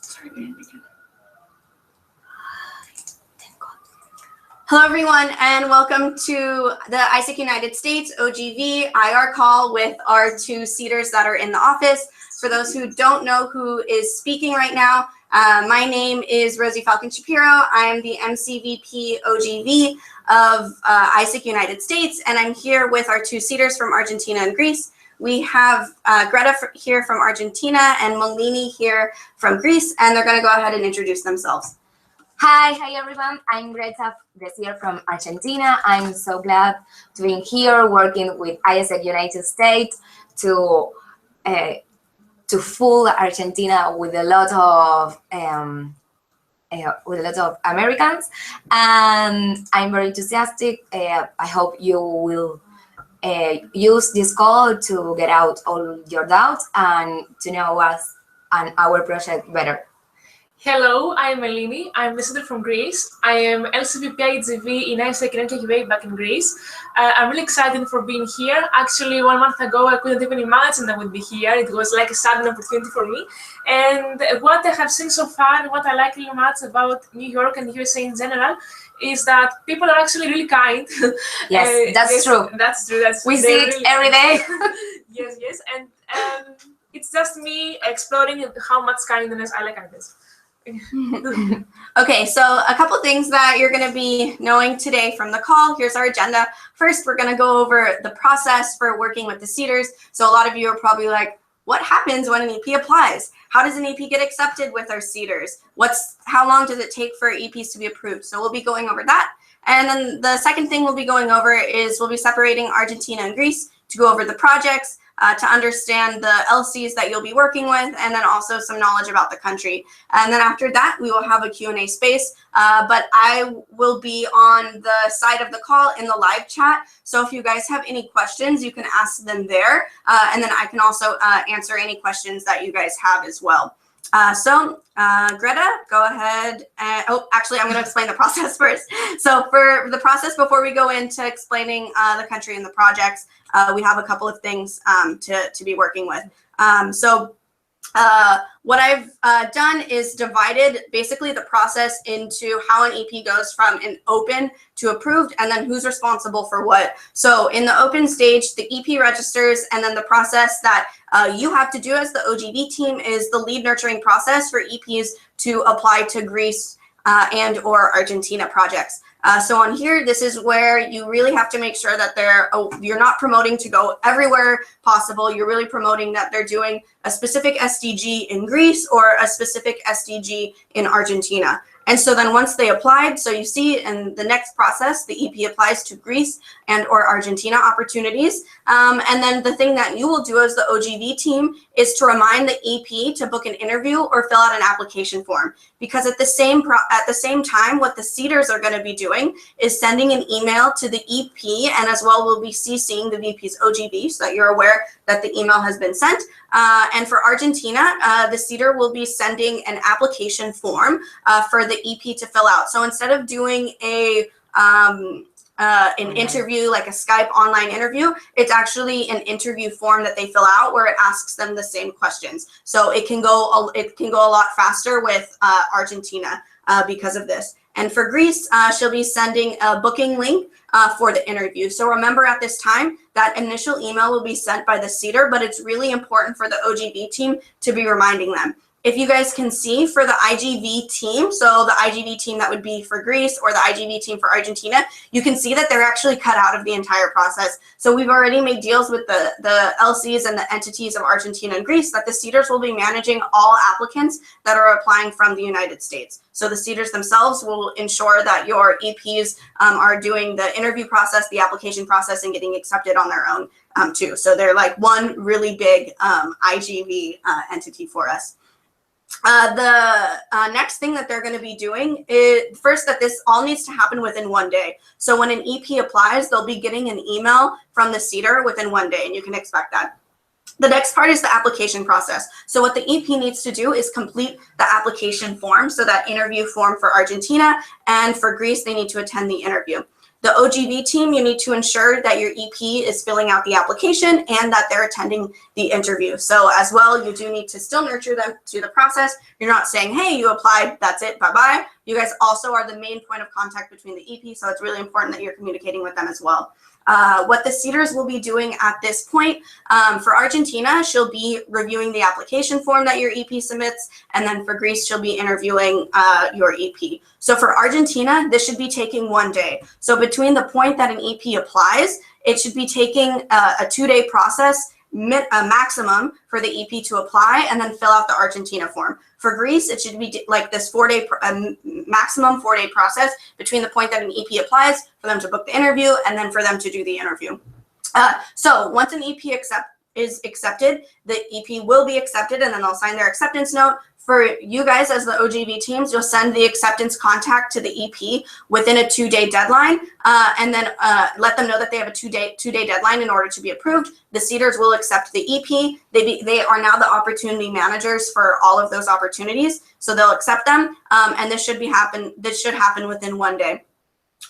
Sorry, we didn't begin. Hello, everyone, and welcome to the ISEC United States oGV IR call with our two CEEDers that are in the office. For those who don't know who is speaking right now, my name is Rosie Falcon Shapiro. I am the MCVP oGV of ISEC United States, and I'm here with our two CEEDers from Argentina and Greece. We have Greta here from Argentina and Malini here from Greece, and they're going to go ahead and introduce themselves. Hi everyone. I'm Greta this year from Argentina. I'm so glad to be here working with ISEC United States to fool Argentina with a lot of Americans, and I'm very enthusiastic. I hope you will use this call to get out all your doubts and to know us and our project better. Hello, I'm Eleni. I'm the CEEDer from Greece. I am LCVP IGV in ISEC and oGV back in Greece. I'm really excited for being here. Actually, 1 month ago, I couldn't even imagine I would be here. It was like a sudden opportunity for me. And what I have seen so far, and what I like really much about New York and the USA in general, is that people are actually really kind. Yes, that's true. That's true. We see it really every day. Yes. And it's just me exploring how much kindness I like kindness. Okay, so a couple things that you're going to be knowing today from the call. Here's our agenda. First, we're going to go over the process for working with the CEEDers. So a lot of you are probably like, what happens when an EP applies? How does an EP get accepted with our CEEDers? How long does it take for EPs to be approved? So we'll be going over that. And then the second thing we'll be going over is we'll be separating Argentina and Greece to go over the projects, to understand the LCs that you'll be working with, and then also some knowledge about the country. And then after that, we will have a Q&A space, but I will be on the side of the call in the live chat. So if you guys have any questions, you can ask them there, and then I can also answer any questions that you guys have as well. Greta, go ahead. Actually, I'm going to explain the process first. So for the process, before we go into explaining the country and the projects, we have a couple of things to be working with. What I've done is divided basically the process into how an EP goes from an open to approved, and then who's responsible for what. So in the open stage, the EP registers, and then the process that you have to do as the oGV team is the lead nurturing process for EPs to apply to Greece and or Argentina projects. So on here, this is where you really have to make sure that you're not promoting to go everywhere possible. You're really promoting that they're doing a specific SDG in Greece or a specific SDG in Argentina. And so then once they applied, so you see in the next process, the EP applies to Greece and or Argentina opportunities. And then the thing that you will do as the oGV team is to remind the EP to book an interview or fill out an application form. Because at the same time, what the CEEDers are going to be doing is sending an email to the EP, and as well we'll be CCing the VP's oGV so that you're aware that the email has been sent. And for Argentina, the CEEDer will be sending an application form for the EP to fill out. So instead of doing an interview, like a Skype online interview, it's actually an interview form that they fill out where it asks them the same questions. So it can go a lot faster with Argentina because of this. And for Greece, she'll be sending a booking link for the interview. So remember, at this time, that initial email will be sent by the CEEDer, but it's really important for the oGV team to be reminding them. If you guys can see for the IGV team, so the IGV team that would be for Greece or the IGV team for Argentina, you can see that they're actually cut out of the entire process. So we've already made deals with the LCs and the entities of Argentina and Greece that the CEEDers will be managing all applicants that are applying from the United States. So the CEEDers themselves will ensure that your EPs are doing the interview process, the application process, and getting accepted on their own too. So they're like one really big IGV entity for us. The next thing that they're going to be doing is first that this all needs to happen within 1 day. So when an EP applies, they'll be getting an email from the CEEDer within 1 day, and you can expect that. The next part is the application process. So what the EP needs to do is complete the application form, so that interview form for Argentina, and for Greece, they need to attend the interview. The oGV team, you need to ensure that your EP is filling out the application and that they're attending the interview. So as well, you do need to still nurture them to the process. You're not saying, hey, you applied, that's it, bye-bye. You guys also are the main point of contact between the EP, so it's really important that you're communicating with them as well. What the CEEDers will be doing at this point, for Argentina, she'll be reviewing the application form that your EP submits, and then for Greece, she'll be interviewing your EP. So for Argentina, this should be taking 1 day. So between the point that an EP applies, it should be taking a 2-day process, a maximum for the EP to apply and then fill out the Argentina form. For Greece, it should be like this 4-day, maximum 4-day process between the point that an EP applies for them to book the interview and then for them to do the interview. So once an EP is accepted, the EP will be accepted and then they'll sign their acceptance note. For you guys as the oGV teams, you'll send the acceptance contact to the EP within a 2-day deadline, and then let them know that they have a 2-day deadline in order to be approved. The CEEDers will accept the EP. They are now the opportunity managers for all of those opportunities, so they'll accept them, and this should happen within 1 day.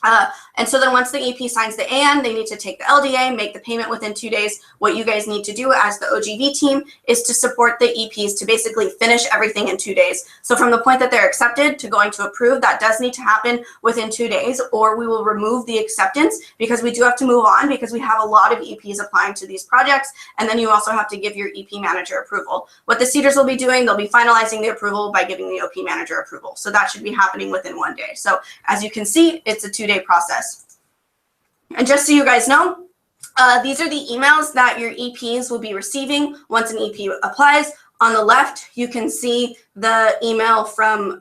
And so then once the EP signs the AN, they need to take the LDA, make the payment within 2 days. What you guys need to do as the oGV team is to support the EPs to basically finish everything in 2 days. So from the point that they're accepted to going to approved, that does need to happen within 2 days, or we will remove the acceptance because we do have to move on because we have a lot of EPs applying to these projects. And then you also have to give your EP manager approval. What the CEEDers will be doing, they'll be finalizing the approval by giving the OP manager approval. So that should be happening within 1 day. So as you can see, it's a 2-day process. And just so you guys know, these are the emails that your EPs will be receiving once an EP applies. On the left, you can see the email from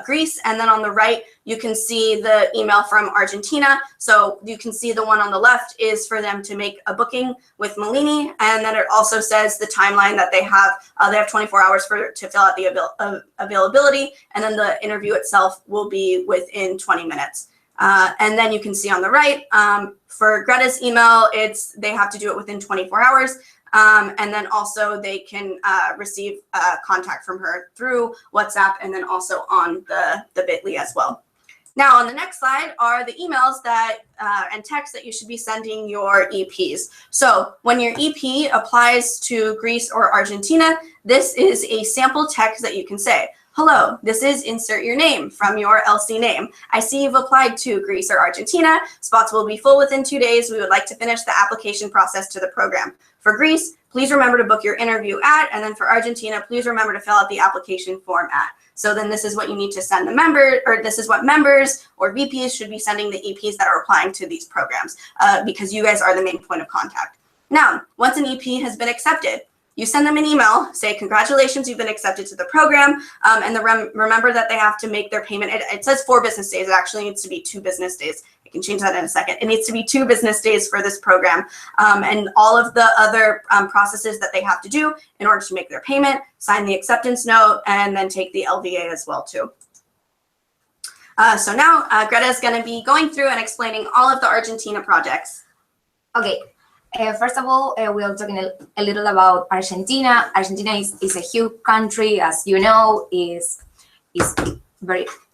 Greece, and then on the right, you can see the email from Argentina. So you can see the one on the left is for them to make a booking with Melini, and then it also says the timeline that they have. They have 24 hours to fill out the availability, and then the interview itself will be within 20 minutes. And then you can see on the right, for Greta's email, they have to do it within 24 hours. And then also they can receive contact from her through WhatsApp and then also on the bit.ly as well. Now on the next slide are the emails that and texts that you should be sending your EPs. So when your EP applies to Greece or Argentina, this is a sample text that you can say. Hello, this is insert your name from your LC name. I see you've applied to Greece or Argentina. Spots will be full within 2 days. We would like to finish the application process to the program. For Greece, please remember to book your interview at, and then for Argentina, please remember to fill out the application form at. So then this is what you need to send the member, or this is what members or VPs should be sending the EPs that are applying to these programs, because you guys are the main point of contact. Now, once an EP has been accepted, you send them an email, say, congratulations, you've been accepted to the program, and remember that they have to make their payment. It says 4 business days. It actually needs to be 2 business days. I can change that in a second. It needs to be 2 business days for this program, and all of the other processes that they have to do in order to make their payment, sign the acceptance note, and then take the LVA as well, too. So now Greta is going to be going through and explaining all of the Argentina projects. Okay. First of all, we're talking a little about Argentina. Argentina is a huge country, as you know, is a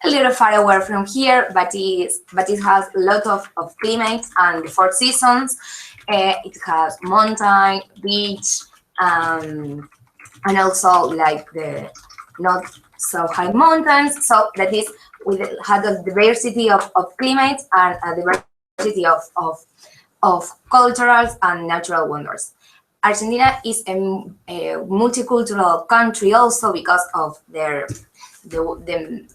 little far away from here, but it has a lot of climates and 4 seasons. It has mountain, beach, and also like the not so high mountains. So that is, we have a diversity of climates and a diversity of cultural and natural wonders. Argentina is a multicultural country also because of the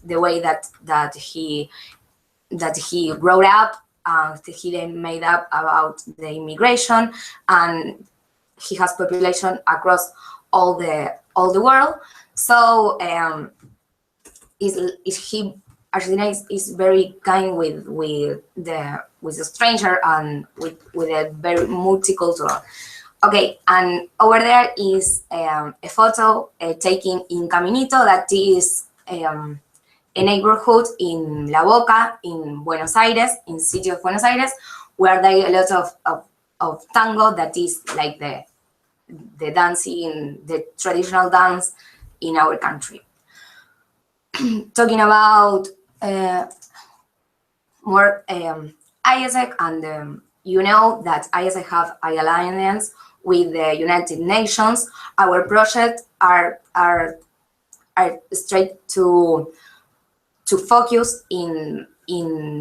way that he grew up, he made up about the immigration, and he has population across all the world. So Argentina is very kind with the stranger and with a very multicultural. Okay, and over there is a photo taken in Caminito, that is a neighborhood in La Boca in Buenos Aires, in city of Buenos Aires, where there are a lot of tango, that is like the dancing, the traditional dance in our country. Talking about more ISEC, and you know that ISEC have an alliance with the United Nations. Our projects are straight to focus in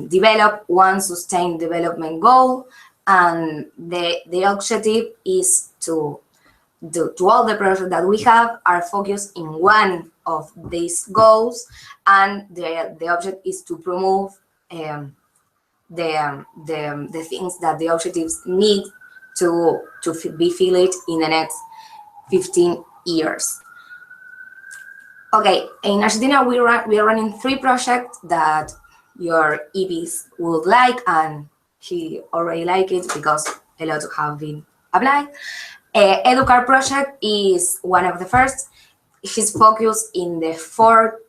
develop one sustained development goal, and the objective is to all the projects that we have are focused in one of these goals, and the object is to promote the things that the objectives need to be filled in the next 15 years. Okay, in Argentina we are running 3 projects that your EPs would like, and he already like it because a lot have been applied. Educar project is one of the first. He's focused in the 4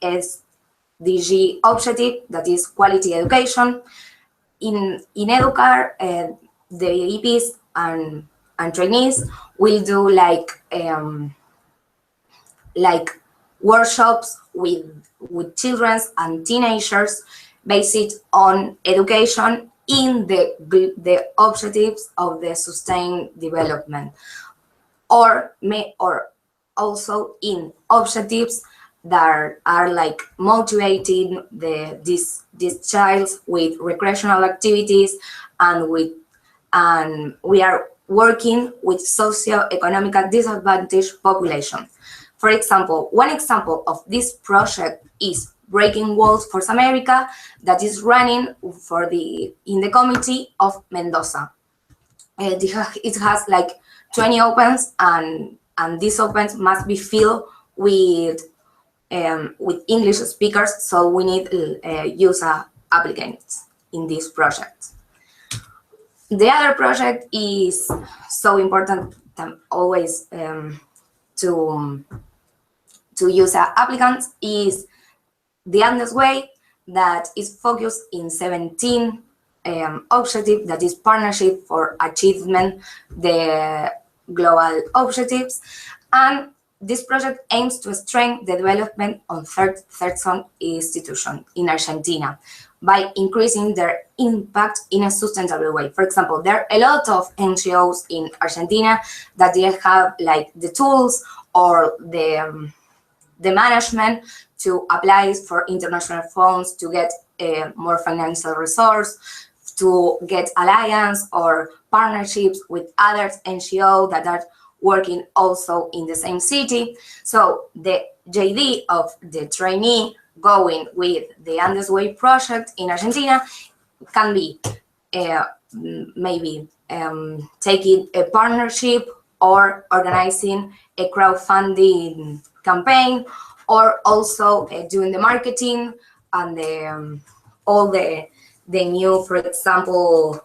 SDG objective, that is quality education. In Educar, the EPs and trainees will do like workshops with children and teenagers based on education in the objectives of the sustained development, or also in objectives that are like motivating these child with recreational activities, and we are working with socio-economic disadvantaged population. For example, one example of this project is Breaking Walls for America, that is running in the committee of Mendoza. It has like 20 opens, and these opens must be filled with English speakers, so we need user applicants in this project. The other project is so important always to use applicants is the Andes Way, that is focused in 17 objectives, that is partnership for achievement the global objectives, and this project aims to strengthen the development of third zone institutions in Argentina by increasing their impact in a sustainable way. For example, there are a lot of NGOs in Argentina that they have like the tools or the management to apply for international funds, to get more financial resource, to get alliance or partnerships with other NGOs that are working also in the same city. So the JD of the trainee going with the Andes Way project in Argentina can be maybe taking a partnership or organizing a crowdfunding campaign, or also doing the marketing and all the new, for example,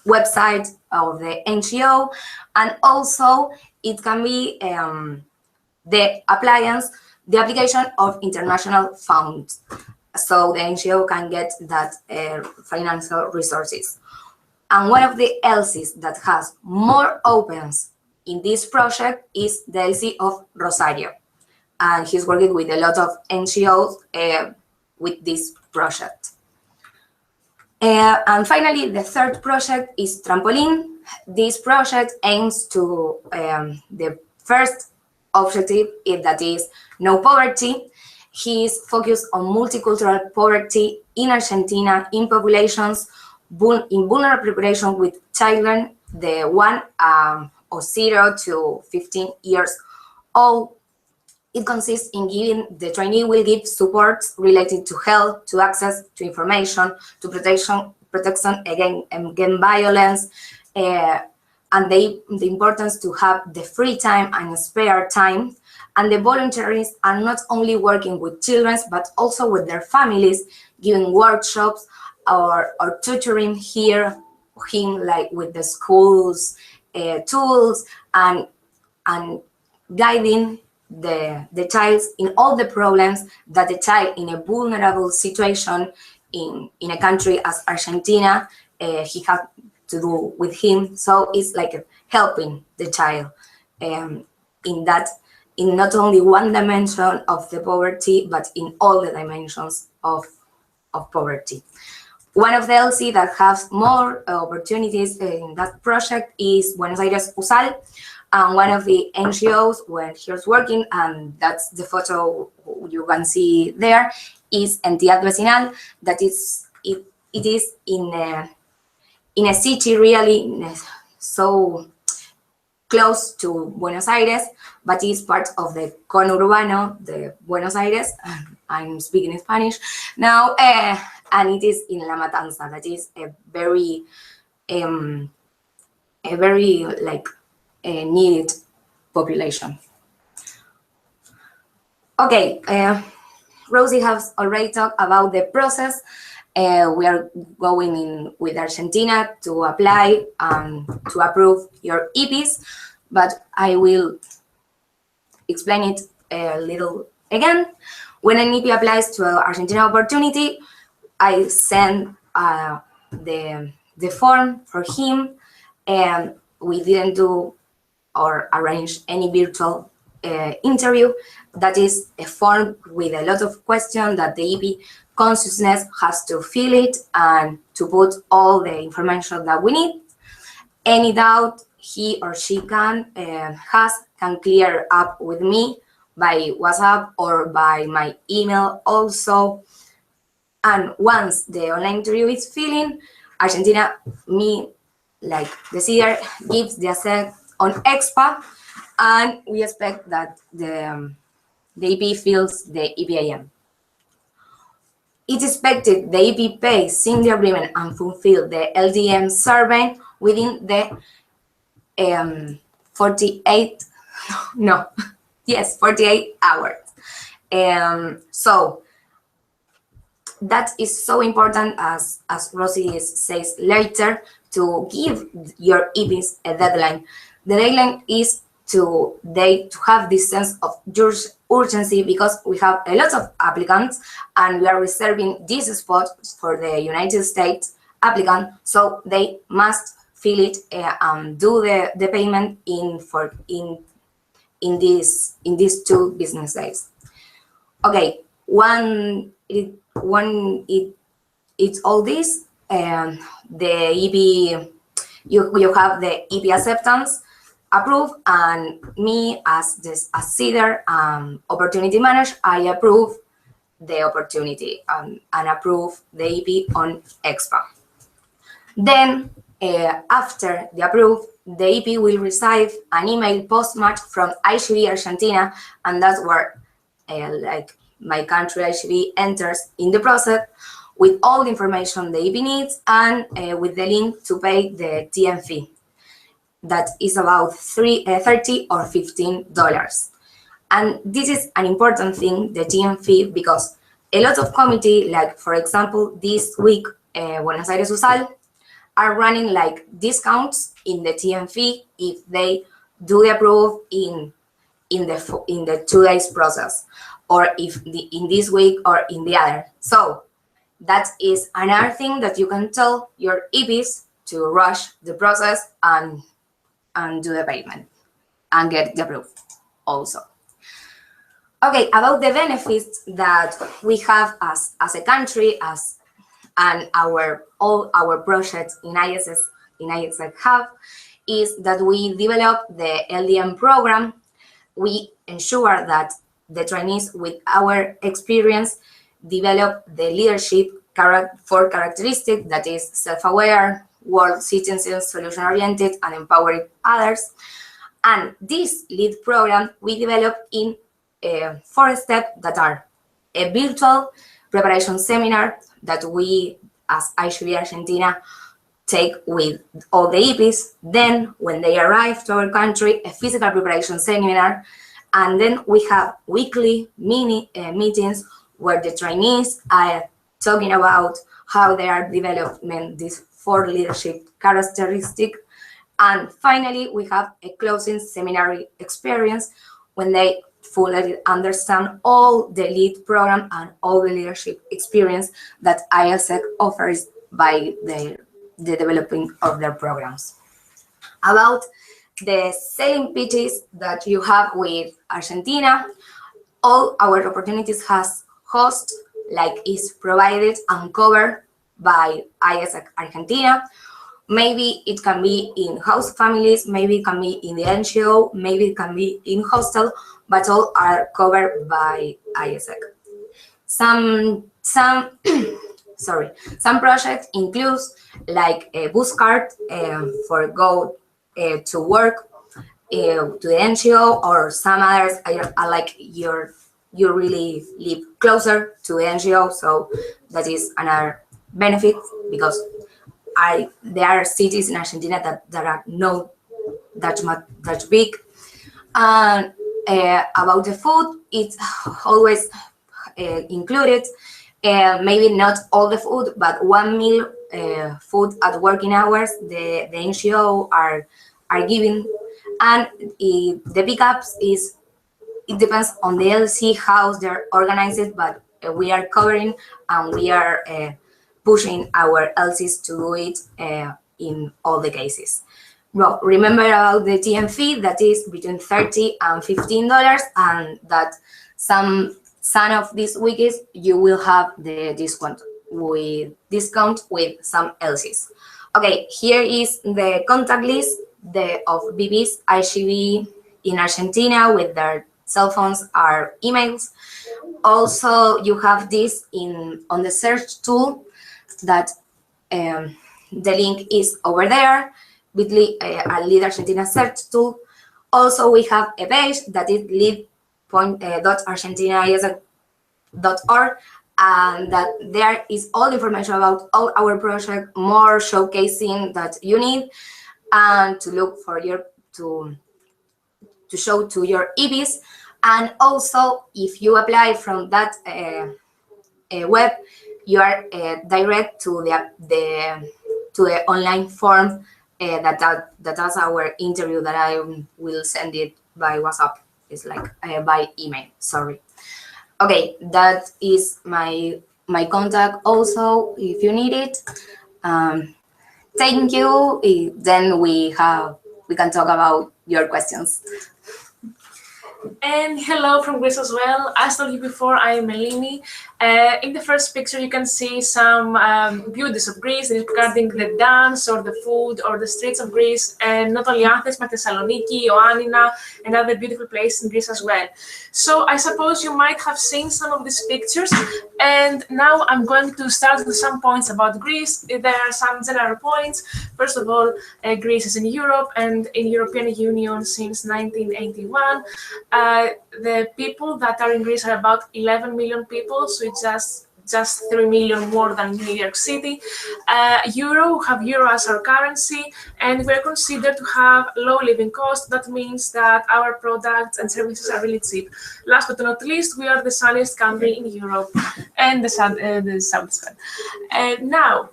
website of the NGO, and also it can be the application of international funds, so the NGO can get that financial resources. And one of the LCs that has more opens in this project is the LC of Rosario, and he's working with a lot of NGOs with this project. And finally, the third project is Trampoline. This project aims to the first objective, that is no poverty. He is focused on multicultural poverty in Argentina, in populations, in vulnerable population with children, the one of 0 to 15 years old. It consists in giving, the trainee will give supports related to health, to access to information, to protection against violence, and the importance to have the free time and spare time. And the volunteers are not only working with children, but also with their families, giving workshops or tutoring him like with the schools tools, and guiding the child in all the problems that the child in a vulnerable situation in a country as Argentina he had to do with him. So it's like helping the child in not only one dimension of the poverty, but in all the dimensions of of poverty. One of the LC that has more opportunities in that project is Buenos Aires USAL, and one of the NGOs where he's working, and that's the photo you can see there, is Entidad Vecinal, that is it is in a city really so close to Buenos Aires, but is part of the conurbano de Buenos Aires. I'm speaking Spanish now, and it is in La Matanza. That is a very like needed population. Okay, Rosie has already talked about the process. We are going in with Argentina to apply to approve your EPs, but I will explain it a little again. When an EP applies to an Argentina opportunity, I send the form for him, and we didn't do or arrange any virtual interview. That is a form with a lot of questions that the EP consciousness has to fill it and to put all the information that we need. Any doubt he or she can clear up with me by WhatsApp or by my email also. And once the online interview is filling, Argentina, me, like the CEEDer, gives the assent on EXPA, and we expect that the EP fills the EPIM. It's expected the EP pays, sign the agreement, and fulfill the LDM survey within the 48 hours. So that is so important, as Rosie says later, to give your EPs a deadline. The deadline is to have this sense of urgency, because we have a lot of applicants and we are reserving this spot for the United States applicant, so they must fill it and do the payment in these 2 business days. Okay, it's all this, the EP, you have the EP acceptance approved, and me as CEEDer opportunity manager, I approve the opportunity and approve the EP on EXPA. Then after the approve, the EP will receive an email post-match from oGV Argentina, and that's where like my country oGV enters in the process with all the information the EP needs, and with the link to pay the TM fee. That is about $30 or $15. And this is an important thing, the TM fee, because a lot of committee, like for example, this week, Buenos Aires USAL, are running like discounts in the TM fee if they do the approve in the 2 days process, or if in this week or in the other. So that is another thing that you can tell your EPs to rush the process and do the payment and get the approval also. Okay, about the benefits that we have as a country, and all our projects in ISS have, is that we develop the LDM program. We ensure that the trainees with our experience develop the leadership for characteristic, that is self-aware, world citizen, solution-oriented, and empowering others. And this lead program we develop in 4 steps that are a virtual preparation seminar that we, as oGV Argentina, take with all the EPs. Then, when they arrive to our country, a physical preparation seminar. And then we have weekly meetings where the trainees are talking about how they are developing these 4 leadership characteristics. And finally, we have a closing seminar experience when they fully understand all the lead program and all the leadership experience that ISEC offers by the developing of their programs. About the selling pitches that you have with Argentina, all our opportunities has host like is provided and covered by ISEC Argentina. Maybe it can be in host families, maybe it can be in the NGO, maybe it can be in hostel, but all are covered by ISEC. Some some projects include like a bus card for go to work to the NGO, or some others are like you really live closer to the NGO, so that is another benefit, because there are cities in Argentina that are not that big. And about the food, it's always included. Maybe not all the food, but one meal food at working hours the NGO are giving. And the pickups it depends on the LC how they're organized, but we are covering and we are pushing our LCs to do it in all the cases. Well, remember about the TM fee, that is between $30 and $15, and that some of these weeks you will have the discount with some LCs. Okay, here is the contact list of BBs, IGV in Argentina with their cell phones or emails. Also, you have this on the search tool that the link is over there, with a Lead Argentina search tool. Also, we have a page that is lead.argentina.org, and that there is all information about all our project, more showcasing that you need, and to look for to show to your EPs. And also, if you apply from that web, you are direct to the online form that's our interview that I will send it by WhatsApp. It's like by email. Sorry. Okay, that is my contact. Also, if you need it, thank you. Then we can talk about your questions. And hello from Greece as well. As told you before, I am Eleni. In the first picture, you can see some beauties of Greece regarding the dance or the food or the streets of Greece, and not only Athens, but Thessaloniki, Ioannina, and other beautiful places in Greece as well. So I suppose you might have seen some of these pictures, and now I'm going to start with some points about Greece. There are some general points. First of all, Greece is in Europe and in European Union since 1981. The people that are in Greece are about 11 million people, so it's just 3 million more than New York City. We have euro as our currency, and we're considered to have low living costs. That means that our products and services are really cheap. Last but not least, we are the sunniest country in Europe and the south. Now,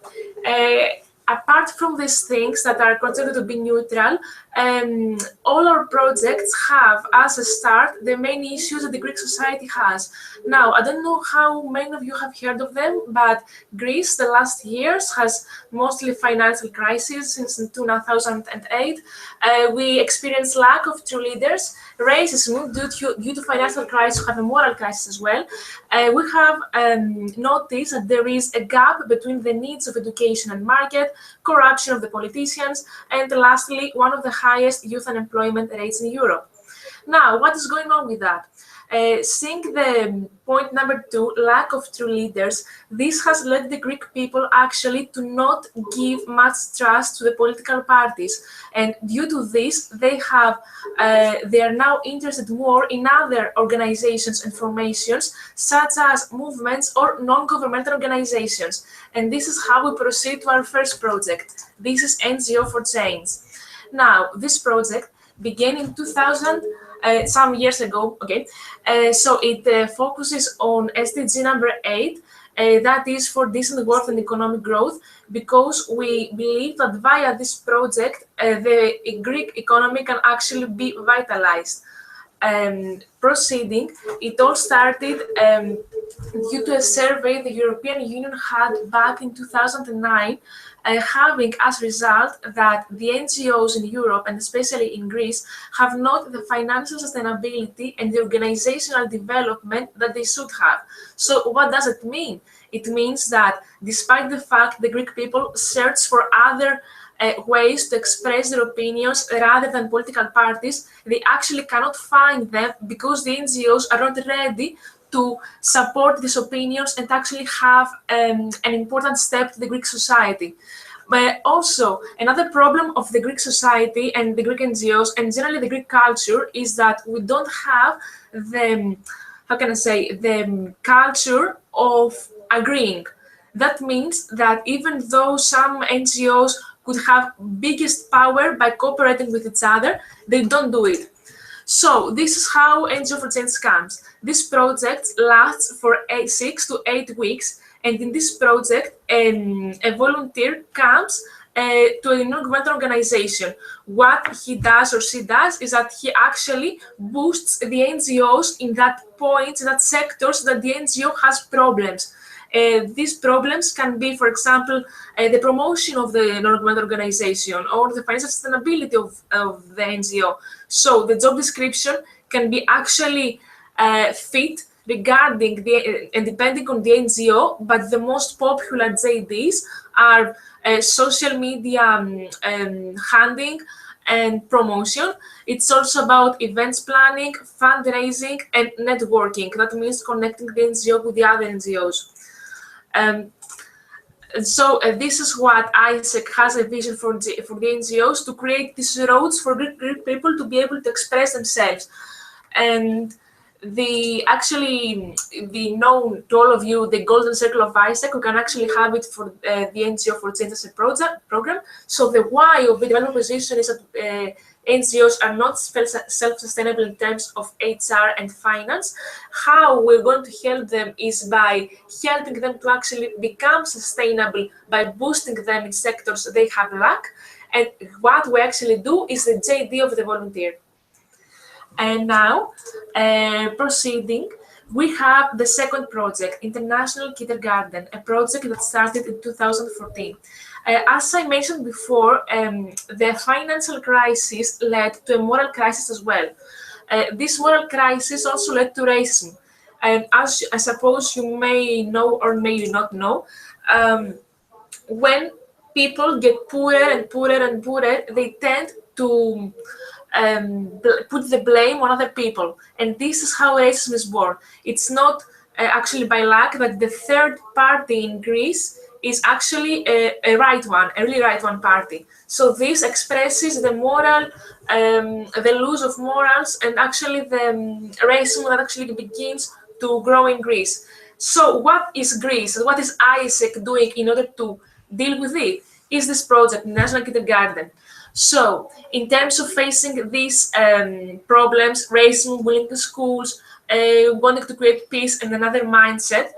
apart from these things that are considered to be neutral, all our projects have, as a start, the main issues that the Greek society has. Now, I don't know how many of you have heard of them, but Greece, the last years, has mostly financial crisis since 2008. We experience lack of true leaders, racism due to financial crisis, we have a moral crisis as well. We have noticed that there is a gap between the needs of education and market, corruption of the politicians, and lastly, one of the highest youth unemployment rates in Europe. Now, what is going on with that? Seeing the point number 2, lack of true leaders, this has led the Greek people actually to not give much trust to the political parties. And due to this, they are now interested more in other organizations and formations, such as movements or non-governmental organizations. And this is how we proceed to our first project. This is NGO for Change. Now, this project began in 2000, some years ago, okay? So it focuses on SDG number 8, that is for decent work and economic growth, because we believe that via this project, the Greek economy can actually be vitalized. proceeding, it all started due to a survey the European Union had back in 2009, having as result that the NGOs in Europe, and especially in Greece, have not the financial sustainability and the organizational development that they should have. So what does it mean? It means that despite the fact the Greek people search for other ways to express their opinions rather than political parties, they actually cannot find them because the NGOs are not ready to support these opinions and actually have an important step to the Greek society. But also, another problem of the Greek society and the Greek NGOs and generally the Greek culture is that we don't have the, how can I say, the culture of agreeing. That means that even though some NGOs could have biggest power by cooperating with each other, they don't do it. So this is how NGO for Change comes. This project lasts for 6 to 8 weeks, and in this project, a volunteer comes to a non-governmental organization. What he does or she does is that he actually boosts the NGOs in that point, in that sectors that the NGO has problems. These problems can be, for example, the promotion of the non-governmental organization or the financial sustainability of the NGO. So the job description can be actually fit regarding and depending on the NGO, but the most popular JDs are social media handling and promotion. It's also about events planning, fundraising, and networking. That means connecting the NGO with the other NGOs. So this is what ISEC has a vision for the NGOs, to create these roads for Greek people to be able to express themselves. And the known to all of you, the Golden Circle of ISEC, we can actually have it for the NGO for Change as a program. So the why of the development position is that NGOs are not self-sustainable in terms of HR and finance. How we're going to help them is by helping them to actually become sustainable by boosting them in sectors they have lack. And what we actually do is the JD of the volunteer. And now, proceeding, we have the second project, International Kindergarten, a project that started in 2014. As I mentioned before, the financial crisis led to a moral crisis as well. This moral crisis also led to racism. And as I suppose you may know or may not know, when people get poorer and poorer and poorer, they tend to put the blame on other people, and this is how racism is born. It's not actually by luck that the third party in Greece is actually a right one, a really right one party. So this expresses the moral, the loss of morals, and actually the racism that actually begins to grow in Greece. So what is Greece? What is ISEC doing in order to deal with it? Is this project, National Kindergarten. So, in terms of facing these problems, racism, willing to schools, wanting to create peace and another mindset,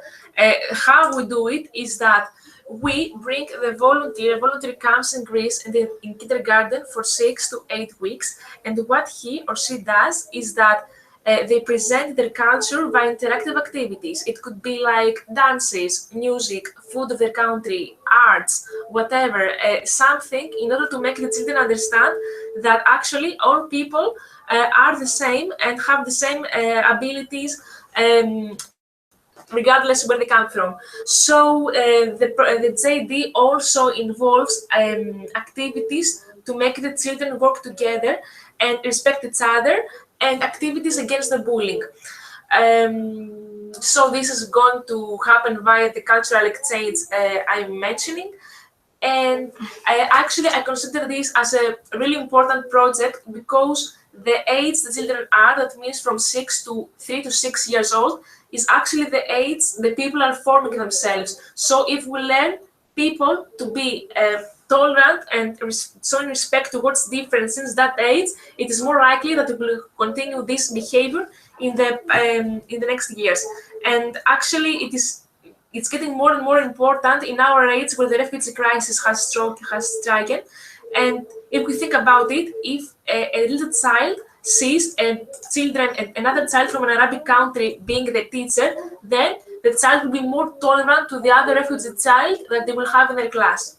how we do it is that we bring the volunteer. A volunteer comes in Greece in kindergarten for 6 to 8 weeks, and what he or she does is that they present their culture by interactive activities. It could be like dances, music, food of their country, arts, whatever, something in order to make the children understand that actually all people are the same and have the same abilities, regardless where they come from. So the JD also involves activities to make the children work together and respect each other, and activities against the bullying. So this is going to happen via the cultural exchange I'm mentioning. And I consider this as a really important project because the age the children are, that means from 3 to 6 years old, is actually the age the people are forming themselves. So if we learn people to be tolerant and showing respect towards difference since that age, it is more likely that we will continue this behavior in the next years. And actually, it's getting more and more important in our age where the refugee crisis has stricken. And if we think about it, if a little child sees another child from an Arabic country being the teacher, then the child will be more tolerant to the other refugee child that they will have in their class.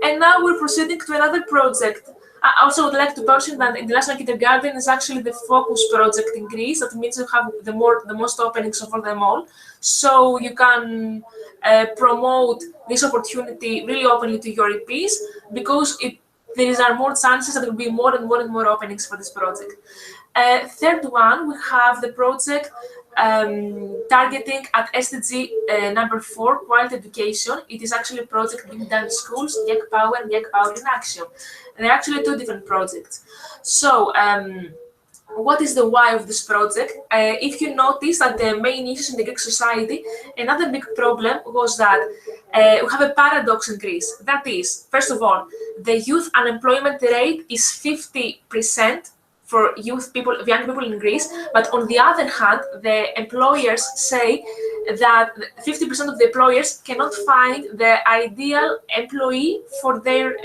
And now we're proceeding to another project. I also would like to mention that International Kindergarten is actually the focus project in Greece. That means you have the most openings of all them all. So you can promote this opportunity really openly to your EPs, because there are more chances that there will be more and more openings for this project. Third one, we have the project targeting at SDG number 4, quality education. It is actually a project being done in schools, Young Power and Young Power in Action. And they're actually two different projects. So, what is the why of this project? If you notice that the main issues in the Greek society, another big problem was that we have a paradox in Greece. That is, first of all, the youth unemployment rate is 50% for young people in Greece, but on the other hand, the employers say that 50% of the employers cannot find the ideal employee for their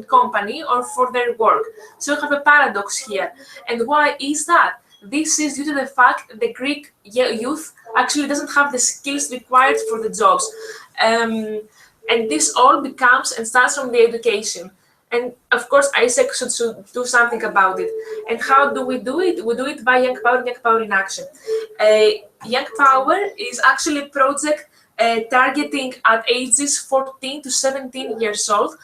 company or for their work. So you have a paradox here. And why is that? This is due to the fact that the Greek youth actually doesn't have the skills required for the jobs. And this all becomes and starts from the education. And of course, ISEC should do something about it. And how do we do it? We do it by Young Power and Young Power in Action. Young Power is actually a project targeting at ages 14 to 17 years old.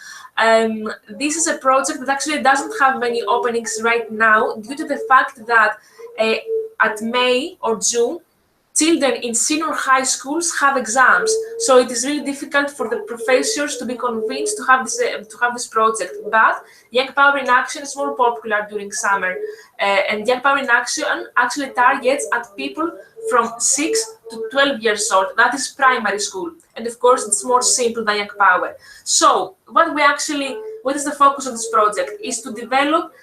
This is a project that actually doesn't have many openings right now due to the fact that at May or June, children in senior high schools have exams, so it is really difficult for the professors to be convinced to have this project. But Young Power in Action is more popular during summer, and Young Power in Action actually targets at people from 6 to 12 years old. That is primary school, and of course it's more simple than Young Power. So what is the focus of this project? Is to develop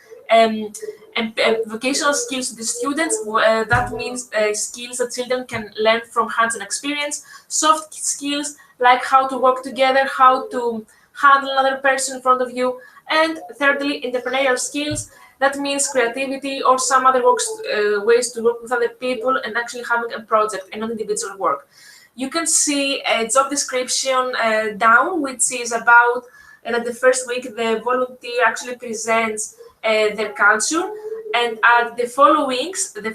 vocational skills to the students. That means skills that children can learn from hands-on experience, soft skills like how to work together, how to handle another person in front of you, and thirdly, entrepreneurial skills. That means creativity or some other ways to work with other people and actually having a project and not individual work. You can see a job description down, which is about that the first week the volunteer actually presents their culture, and at the following weeks, the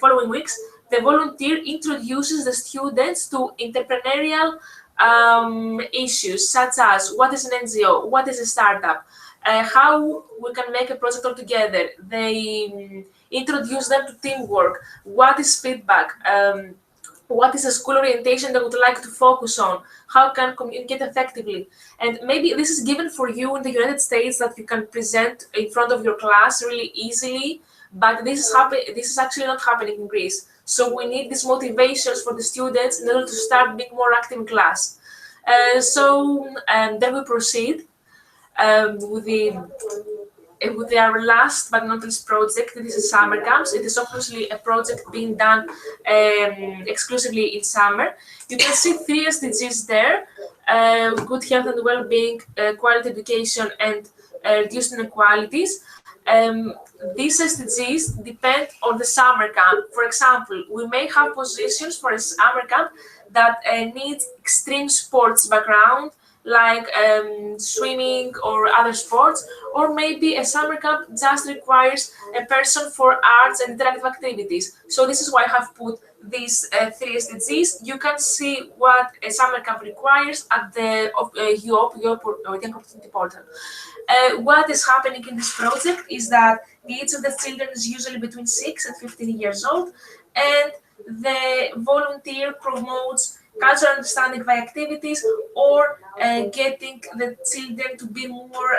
volunteer introduces the students to entrepreneurial issues such as what is an NGO, what is a startup, how we can make a project all together. They introduce them to teamwork, what is feedback, what is a school orientation they would like to focus on, how can communicate effectively. And maybe this is given for you in the United States, that you can present in front of your class really easily, but this is actually not happening in Greece. So we need these motivations for the students in order to start being more active in class. Then we proceed with our last but not least project. This is summer camps. It is obviously a project being done exclusively in summer. You can see 3 SDGs there: good health and well-being, quality education, and reduced inequalities. These SDGs depend on the summer camp. For example, we may have positions for a summer camp that needs extreme sports background, like swimming or other sports, or maybe a summer camp just requires a person for arts and interactive activities. So this is why I have put these 3 SDGs. You can see what a summer camp requires at the Young Opportunity Portal. What is happening in this project is that the age of the children is usually between 6 and 15 years old, and the volunteer promotes cultural understanding by activities, or getting the children to be more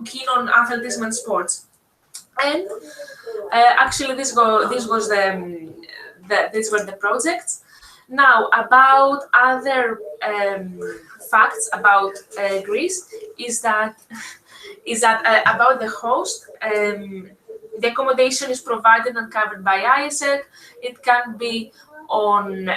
keen on athleticism and sports. And actually, these were the projects. Now, about other facts about Greece is that about the host. The accommodation is provided and covered by ISEC. It can be on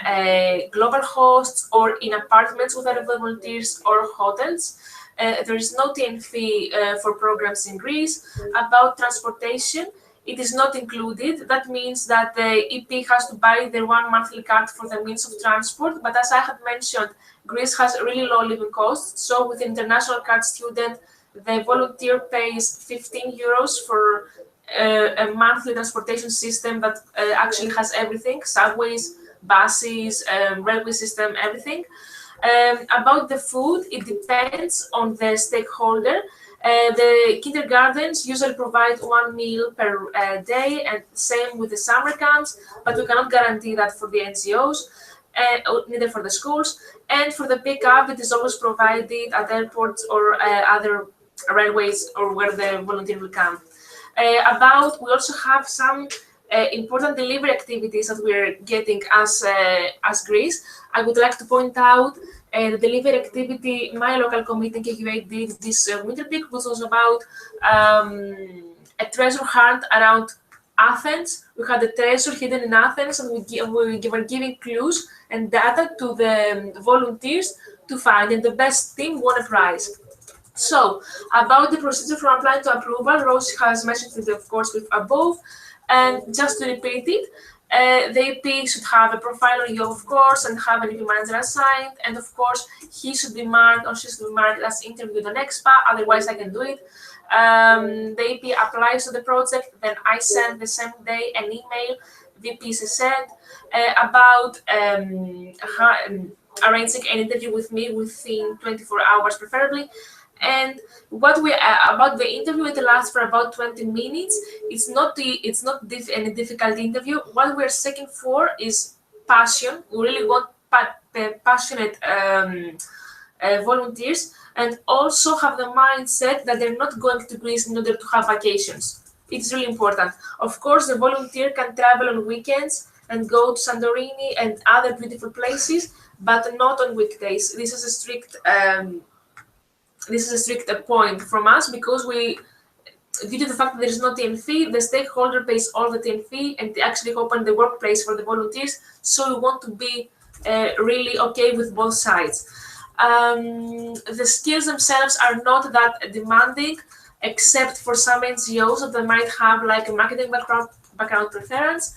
global hosts or in apartments with other volunteers or hotels. There is no TN fee for programs in Greece. About transportation, it is not included. That means that the EP has to buy their 1 monthly card for the means of transport. But as I had mentioned, Greece has really low living costs. So with international card student, the volunteer pays 15 euros for a monthly transportation system that actually has everything: subways, buses, railway system, everything. About the food, it depends on the stakeholder. The kindergartens usually provide 1 meal per day, and same with the summer camps, but we cannot guarantee that for the NGOs, neither for the schools. And for the pickup, it is always provided at airports or other railways or where the volunteer will come. We also have some important delivery activities that we're getting as Greece. I would like to point out the delivery activity my local committee in KQA did this winter peak, which was about a treasure hunt around Athens. We had a treasure hidden in Athens, and we were giving clues and data to the volunteers to find, and the best team won a prize. So, about the procedure from applying to approval, Rosie has mentioned it, of course, with above. And just to repeat it, the EP should have a profile on you, of course, and have an EP manager assigned. And of course, he should be marked or she should be marked as interviewed on EXPA, otherwise I can do it. The EP applies to the project, then I send the same day an email, VP said, about arranging an interview with me within 24 hours preferably. And what we about the interview, it lasts for about 20 minutes. It's not any difficult interview. What we're seeking for is passion. We really want passionate volunteers, and also have the mindset that they're not going to Greece in order to have vacations. It's really important. Of course, the volunteer can travel on weekends and go to Santorini and other beautiful places, but not on weekdays. This is a strict point from us, because due to the fact that there is no TN fee, the stakeholder pays all the TN fee, and they actually open the workplace for the volunteers. So we want to be really okay with both sides. The skills themselves are not that demanding, except for some NGOs that they might have like a marketing background preference.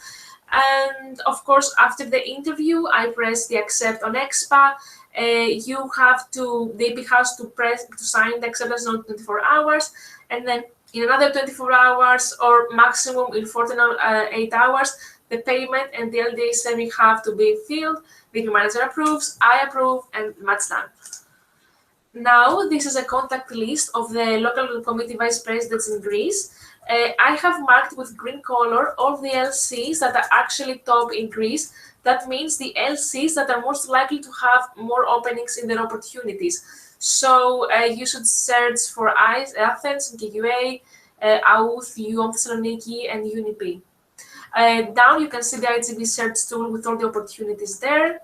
And of course, after the interview, I press the accept on EXPA. The EP has to sign the acceptance note in 24 hours, and then in another 24 hours or maximum in 48 hours, the payment and the LDA saving have to be filled. The EP manager approves, I approve, and that's done. Now, this is a contact list of the local committee vice presidents in Greece. I have marked with green color all the LCs that are actually top in Greece. That means the LCs that are most likely to have more openings in their opportunities. So you should search for Athens, KQA, AUTH, UOM Thessaloniki, and UNIP. Down you can see the IGV search tool with all the opportunities there.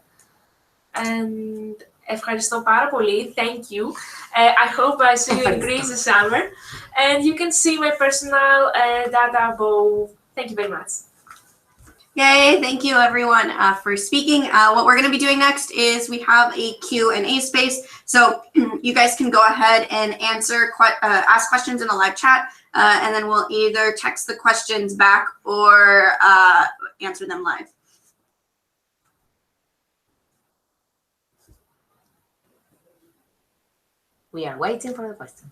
And ευχαριστώ πάρα πολύ. Thank you. I hope I see you in Greece this summer. And you can see my personal data above. Thank you very much. Yay, thank you everyone for speaking. What we're going to be doing next is we have a Q&A space. So you guys can go ahead and ask questions in a live chat, and then we'll either text the questions back or answer them live. We are waiting for the question.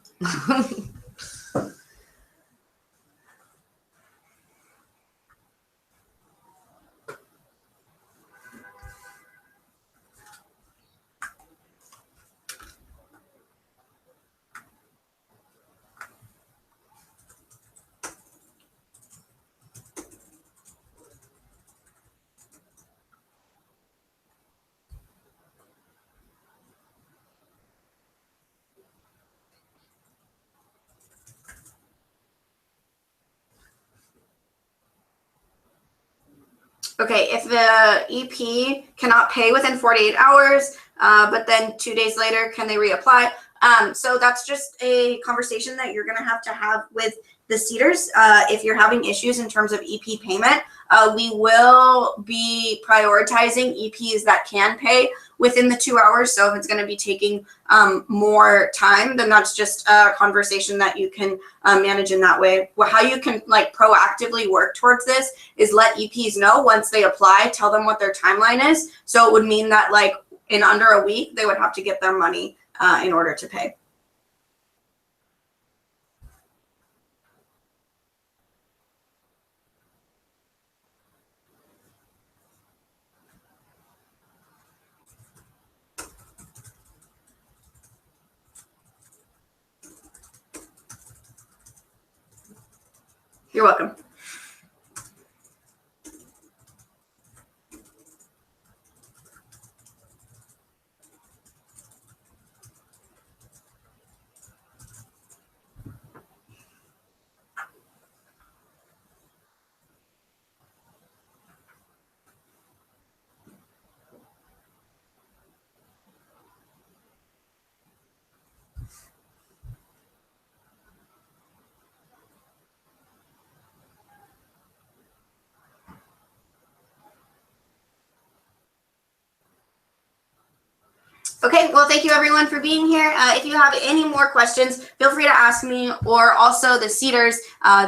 Okay, if the EP cannot pay within 48 hours, but then 2 days later, can they reapply? So that's just a conversation that you're going to have with the CEEDers, if you're having issues in terms of EP payment, we will be prioritizing EPs that can pay within the 2 hours. So if it's going to be taking more time, then that's just a conversation that you can manage in that way. How you can like proactively work towards this is let EPs know once they apply, tell them what their timeline is. So it would mean that like in under a week, they would have to get their money in order to pay. You're welcome. Okay, well, thank you everyone for being here. If you have any more questions, feel free to ask me, or also the CEEDers.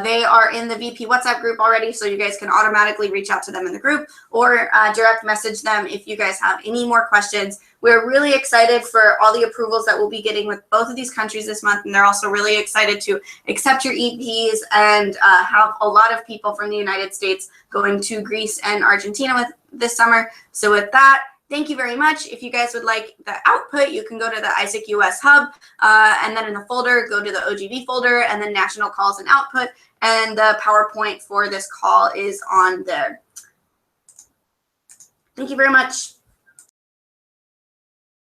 They are in the VP WhatsApp group already, so you guys can automatically reach out to them in the group, or direct message them if you guys have any more questions. We're really excited for all the approvals that we'll be getting with both of these countries this month, and they're also really excited to accept your EPs and have a lot of people from the United States going to Greece and Argentina this summer. So with that, thank you very much. If you guys would like the output, you can go to the ISAC US Hub, and then in the folder, go to the oGV folder, and then national calls and output. And the PowerPoint for this call is on there. Thank you very much.